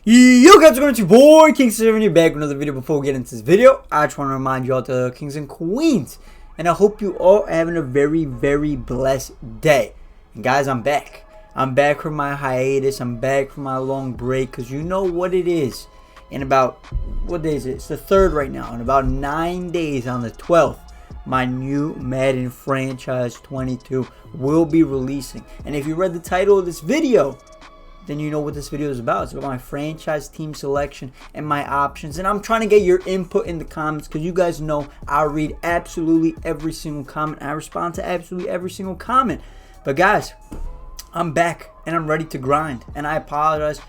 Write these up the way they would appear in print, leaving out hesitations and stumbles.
Yo guys, welcome to your boy King7 back with another video. Before we get into this video, I just want to remind you all, the kings and queens, and I hope you all are having a very blessed day. And guys, I'm back from my hiatus. I'm back from my long break, because you know what it is. In about, what day is it? It's the 3rd right now. In about 9 days, on the 12th, my new Madden franchise 22 will be releasing. And if you read the title of this video, then you know what this video is about. It's about my franchise team selection and my options. And I'm trying to get your input in the comments, because you guys know I read absolutely every single comment. I respond to absolutely every single comment. But guys, I'm back and I'm ready to grind. And I apologize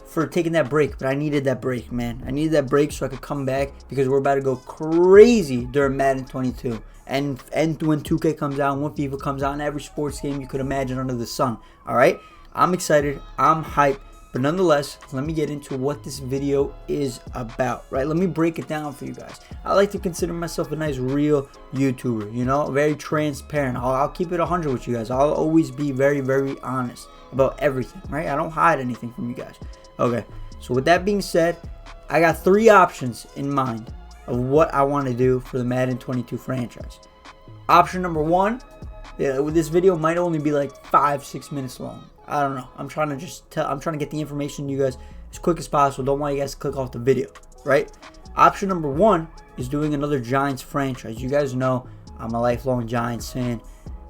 for taking that break, but I needed that break, man. I needed that break so I could come back, because we're about to go crazy during Madden 22. And when 2K comes out, and when FIFA comes out, and every sports game you could imagine under the sun. Alright? I'm excited, I'm hyped, but nonetheless, let me get into what this video is about, right? Let me break it down for you guys. I like to consider myself a nice, real YouTuber, you know, very transparent. I'll keep it 100 with you guys. I'll always be very honest about everything, right? I don't hide anything from you guys. Okay, so with that being said, I got 3 options in mind of what I want to do for the Madden 22 franchise. Option number 1, this video might only be like 5-6 minutes long. I don't know. I'm trying to get the information to you guys as quick as possible. Don't want you guys to click off the video, right? Option number 1 is doing another Giants franchise. You guys know I'm a lifelong Giants fan.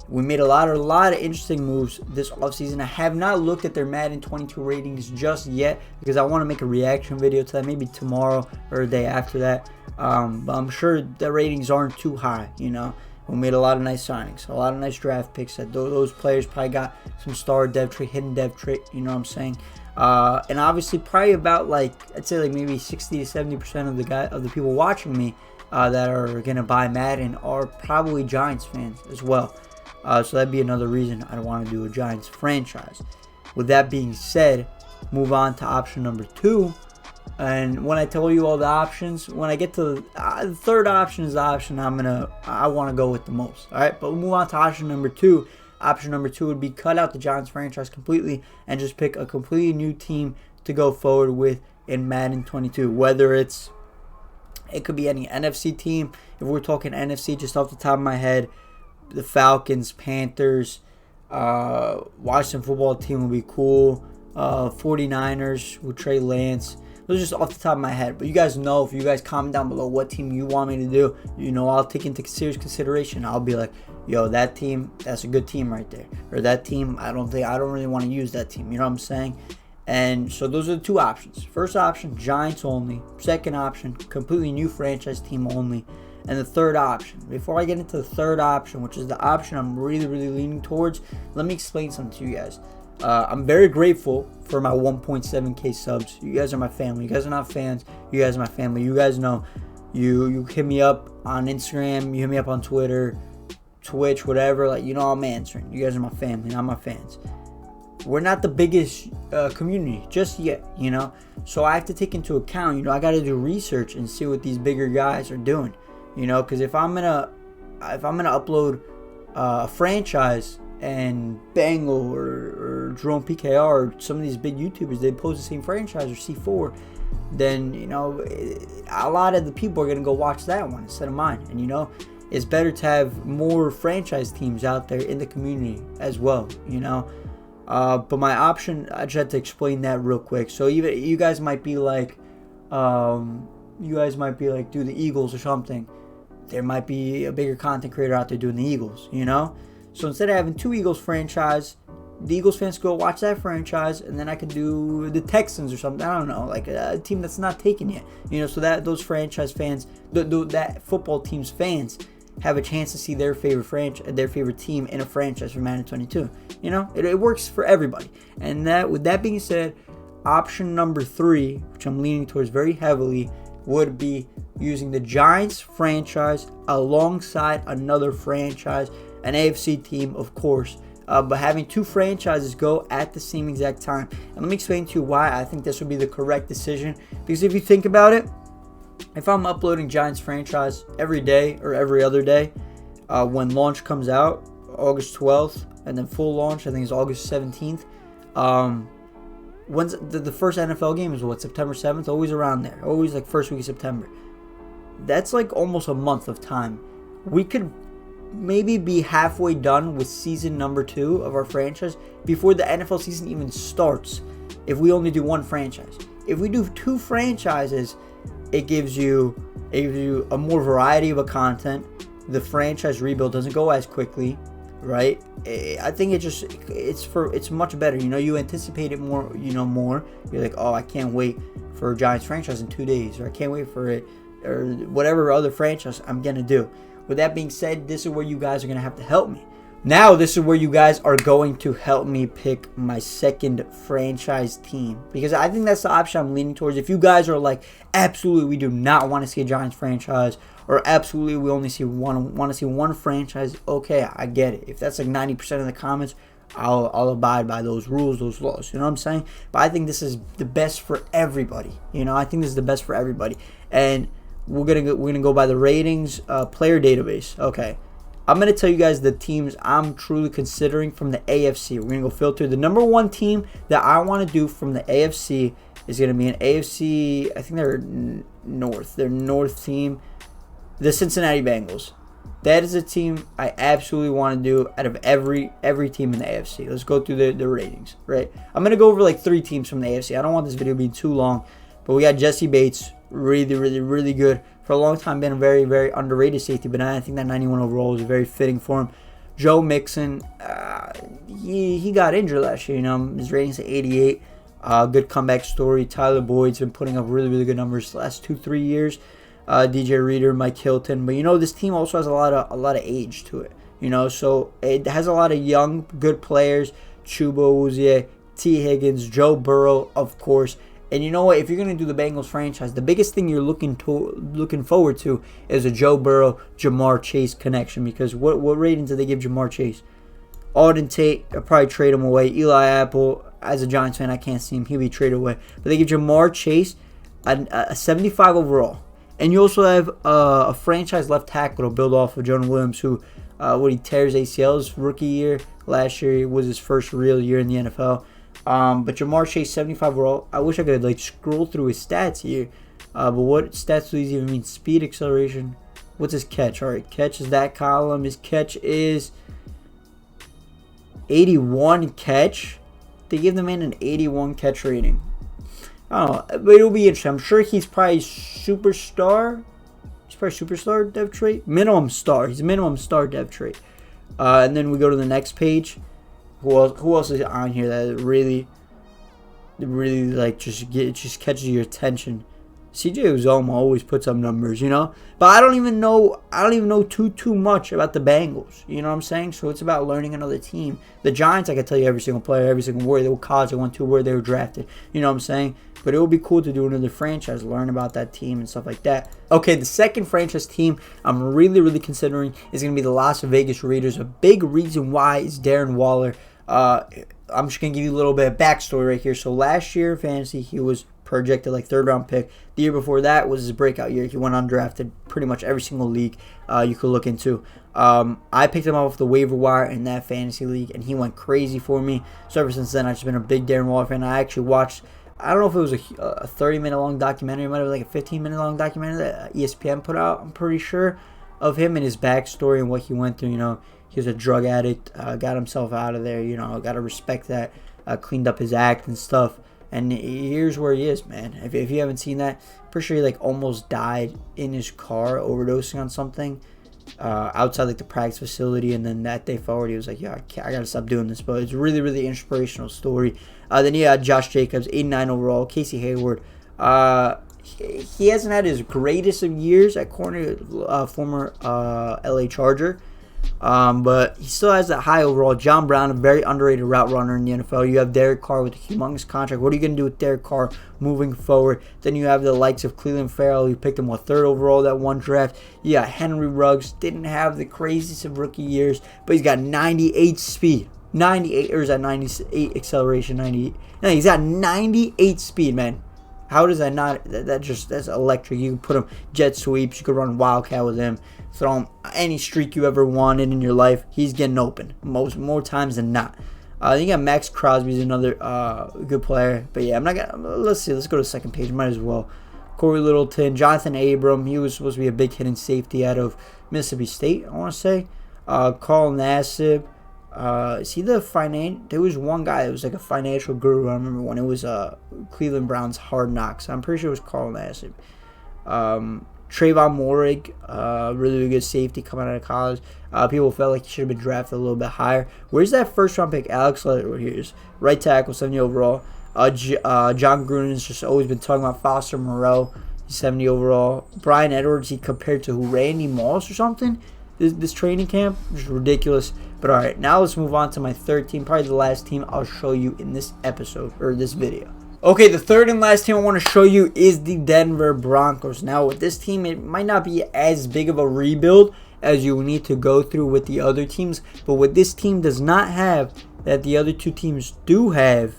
We made a lot of interesting moves this offseason. I have not looked at their Madden 22 ratings just yet, because I want to make a reaction video to that, maybe tomorrow or the day after that. But I'm sure the ratings aren't too high, you know. We made a lot of nice signings, a lot of nice draft picks. That those players probably got some star dev trait, hidden dev trait, you know what I'm saying? And obviously, probably about I'd say maybe 60 to 70% of the people watching me that are gonna buy Madden are probably Giants fans as well. So that'd be another reason I want to do a Giants franchise. With that being said, move on to option number 2. And when I tell you all the options, when I get to the 3rd option is the option I want to go with the most. All right, but we'll move on to option number 2. Option number 2 would be cut out the Giants franchise completely and just pick a completely new team to go forward with in Madden 22. Whether it could be any NFC team. If we're talking NFC, just off the top of my head, the Falcons, Panthers, Washington football team would be cool. 49ers with Trey Lance. Those are just off the top of my head. But you guys know, if you guys comment down below what team you want me to do, you know, I'll take into serious consideration. I'll be like, yo, that team, that's a good team right there. Or that team, I don't really want to use that team. You know what I'm saying? And so those are the 2 options. First option, Giants only. Second option, completely new franchise team only. And the 3rd option, before I get into the 3rd option, which is the option I'm really leaning towards, let me explain something to you guys. I'm very grateful for my 1.7k subs. You guys are my family. You guys are not fans. You guys are my family. You guys know. You hit me up on Instagram. You hit me up on Twitter, Twitch, whatever. Like, you know, I'm answering. You guys are my family, not my fans. We're not the biggest community just yet, you know. So I have to take into account, you know, I got to do research and see what these bigger guys are doing, you know. Because if I'm gonna upload a franchise, and Bengal or Jerome PKR or some of these big YouTubers, they post the same franchise or C4, then, you know, a lot of the people are going to go watch that one instead of mine. And, you know, it's better to have more franchise teams out there in the community as well, you know. But my option, I just had to explain that real quick. So even you guys might be like, do the Eagles or something. There might be a bigger content creator out there doing the Eagles, you know. So instead of having 2 Eagles franchise, the Eagles fans go watch that franchise, and then I could do the Texans or something. I don't know, like a team that's not taken yet, you know. So that those franchise fans, that football team's fans, have a chance to see their favorite team in a franchise for Madden 22. You know, it works for everybody. And with that being said, option number 3, which I'm leaning towards very heavily, would be using the Giants franchise alongside another franchise. An AFC team, of course, but having 2 franchises go at the same exact time. And let me explain to you why I think this would be the correct decision. Because if you think about it, if I'm uploading Giants franchise every day or every other day, when launch comes out, August 12th, and then full launch, I think it's August 17th, When's the first NFL game is what, September 7th? Always around there. Always like first week of September. That's like almost a month of time. We could maybe be halfway done with season number 2 of our franchise before the NFL season even starts if we only do one franchise. If we do 2 franchises, it gives you a more variety of a content. The franchise rebuild doesn't go as quickly, right? I think it's much better. You anticipate it more. More. You're like, oh, I can't wait for a Giants franchise in 2 days, or I can't wait for it, or whatever other franchise I'm gonna do. With that being said, this is where you guys are gonna have to help me. Now, this is where you guys are going to help me pick my second franchise team, because I think that's the option I'm leaning towards. If you guys are like, absolutely, we do not want to see a Giants franchise, or absolutely, we only want to see one franchise, okay, I get it. If that's like 90% of the comments, I'll abide by those rules, those laws. You know what I'm saying? But I think this is the best for everybody. I think this is the best for everybody, and we're gonna go by the ratings, player database. Okay. I'm going to tell you guys the teams I'm truly considering from the AFC. We're going to go filter. The number 1 team that I want to do from the AFC is going to be an AFC, I think they're North. Their North team, the Cincinnati Bengals. That is a team I absolutely want to do out of every team in the AFC. Let's go through the ratings, right? I'm going to go over like 3 teams from the AFC. I don't want this video being too long, but we got Jesse Bates, really, really, really good. For a long time, been a very, very underrated safety, but I think that 91 overall was very fitting for him. Joe Mixon, he got injured last year. His rating's at 88. Good comeback story. Tyler Boyd's been putting up really, really good numbers the last 2-3 years. DJ Reader, Mike Hilton, but this team also has a lot of age to it. So it has a lot of young, good players. Chuba Uzie, T. Higgins, Joe Burrow, of course. And you know what? If you're going to do the Bengals franchise, the biggest thing you're looking forward to is a Joe Burrow, Jamar Chase connection. Because what rating do they give Jamar Chase? Auden Tate, I'll probably trade him away. Eli Apple, as a Giants fan, I can't see him. He'll be traded away. But they give Jamar Chase a 75 overall. And you also have a franchise left tackle to build off of Jonah Williams, who, when he tears ACLs rookie year, last year was his first real year in the NFL. But Jamar Chase, 75 overall. I wish I could scroll through his stats here. But what stats do these even mean? Speed, acceleration. What's his catch? All right, catch is that column. His catch is 81 catch. They give the man an 81 catch rating. I don't know, but it'll be interesting. I'm sure he's probably superstar. He's probably superstar dev trait. Minimum star. He's a minimum star dev trait. And then we go to the next page. Who else is on here that really just catches your attention? CJ Uzomah always puts up numbers, But I don't even know too much about the Bengals. You know what I'm saying? So it's about learning another team. The Giants, I can tell you every single player, every single word they were college they went to, where they were drafted. You know what I'm saying? But it would be cool to do another franchise, learn about that team and stuff like that. Okay, the second franchise team I'm really considering is going to be the Las Vegas Raiders. A big reason why is Darren Waller. I'm just going to give you a little bit of backstory right here. So last year in fantasy, he was projected like 3rd round pick. The year before that was his breakout year. He went undrafted pretty much every single league you could look into. I picked him off the waiver wire in that fantasy league, and he went crazy for me. So ever since then, I've just been a big Darren Waller fan. I actually watched, I don't know if it was a 30-minute long documentary. It might have been like a 15-minute long documentary that ESPN put out, I'm pretty sure, of him and his backstory and what he went through. He was a drug addict, got himself out of there, got to respect that, cleaned up his act and stuff. And here's where he is, man. If you haven't seen that, pretty sure he almost died in his car overdosing on something outside the practice facility. And then that day forward, he was like, yeah, I got to stop doing this. But it's a really inspirational story. Then you had Josh Jacobs, 89 overall. Casey Hayward. He hasn't had his greatest of years at corner, former LA Charger. But he still has that high overall. John Brown, a very underrated route runner in the NFL. You have Derek Carr with a humongous contract. What are you going to do with Derek Carr moving forward? Then you have the likes of Cleveland Farrell, who picked him 3rd overall that one draft. Yeah, Henry Ruggs didn't have the craziest of rookie years, but he's got 98 speed. 98, or is that 98 acceleration? 98. No, he's got 98 speed, man. How does that not? That's electric. You can put him jet sweeps. You could run Wildcat with him. Throw him any streak you ever wanted in your life. He's getting open more times than not. You got Max Crosby's another good player. But yeah, I'm not gonna. Let's see. Let's go to the second page. Might as well. Corey Littleton, Jonathan Abram. He was supposed to be a big hitting safety out of Mississippi State, I want to say. Carl Nassib. Is he the There was one guy that was like a financial guru. I remember when it was Cleveland Browns Hard Knocks. I'm pretty sure it was Carl Nassib. Trayvon Morig, really good safety coming out of college. People felt like he should have been drafted a little bit higher. Where's that first round pick? Alex Leatherwood. Here's right tackle, 70 overall. John Gruden's just always been talking about Foster Moreau, 70 overall. Brian Edwards, he compared to who? Randy Moss or something? This training camp, just ridiculous. But all right, now let's move on to my third team, probably the last team I'll show you in this episode or this video. Okay, the third and last team I want to show you is the Denver Broncos. Now, with this team, it might not be as big of a rebuild as you need to go through with the other teams. But what this team does not have that the other two teams do have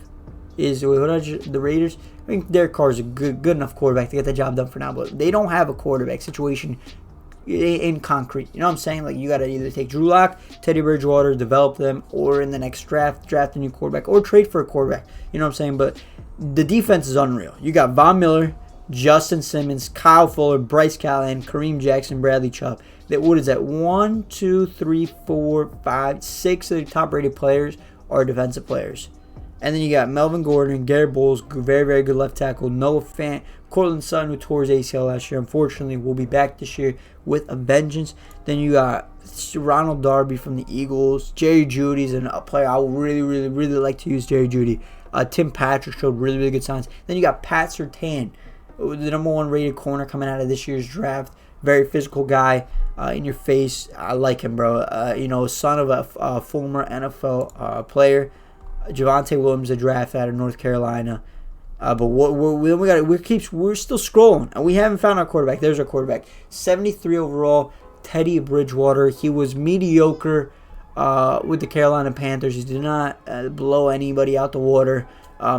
is the Raiders. I think Derek Carr is a good enough quarterback to get the job done for now, but they don't have a quarterback situation in concrete. You know what I'm saying? Like, you got to either take Drew Lock, Teddy Bridgewater, develop them, or in the next draft a new quarterback, or trade for a quarterback. You know what I'm saying? But the defense is unreal. You got Von Miller, Justin Simmons, Kyle Fuller, Bryce Callahan, Kareem Jackson, Bradley Chubb. What is that? 1, 2, 3, 4, 5, 6 of the top-rated players are defensive players. And then you got Melvin Gordon, Garrett Bowles, very, very good left tackle. Noah Fant, Cortland Sutton, who tore his ACL last year. Unfortunately, will be back this year with a vengeance. Then you got Ronald Darby from the Eagles. Jerry Jeudy's a player I would really, really, really like to use. Jerry Jeudy. Tim Patrick showed really, really good signs. Then you got Pat Surtain, the #1 rated corner coming out of this year's draft. Very physical guy, in your face. I like him, bro. Son of a former NFL player. Javonte Williams, a draft out of North Carolina. But we're still scrolling, and we haven't found our quarterback. There's our quarterback, 73 overall, Teddy Bridgewater. He was mediocre with the Carolina Panthers. He did not blow anybody out the water.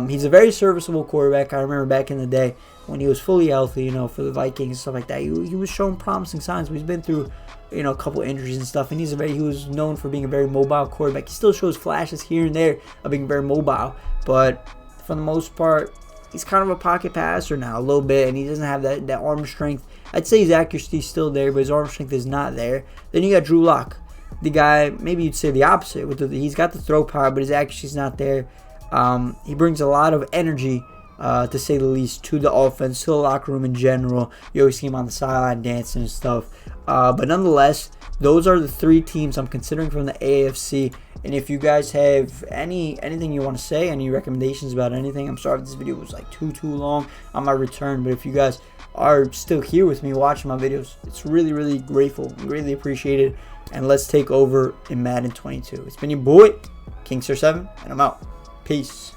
He's a very serviceable quarterback. I remember back in the day when he was fully healthy, for the Vikings and stuff like that. He was showing promising signs. But he's been through, a couple injuries and stuff, and he was known for being a very mobile quarterback. He still shows flashes here and there of being very mobile, but for the most part, he's kind of a pocket passer now a little bit, and he doesn't have that arm strength. I'd say his accuracy is still there, but his arm strength is not there. Then you got Drew Lock, the guy, maybe you'd say the opposite. He's got the throw power, but his accuracy is not there. He brings a lot of energy, to say the least, to the offense, to the locker room in general. You always see him on the sideline dancing and stuff. But nonetheless, those are the three teams I'm considering from the AFC. And if you guys have anything you want to say, any recommendations about anything, I'm sorry if this video was like too long on my return. But if you guys are still here with me watching my videos, it's really, really grateful, greatly appreciated. And let's take over in Madden 22. It's been your boy, King Sir 7, and I'm out. Peace.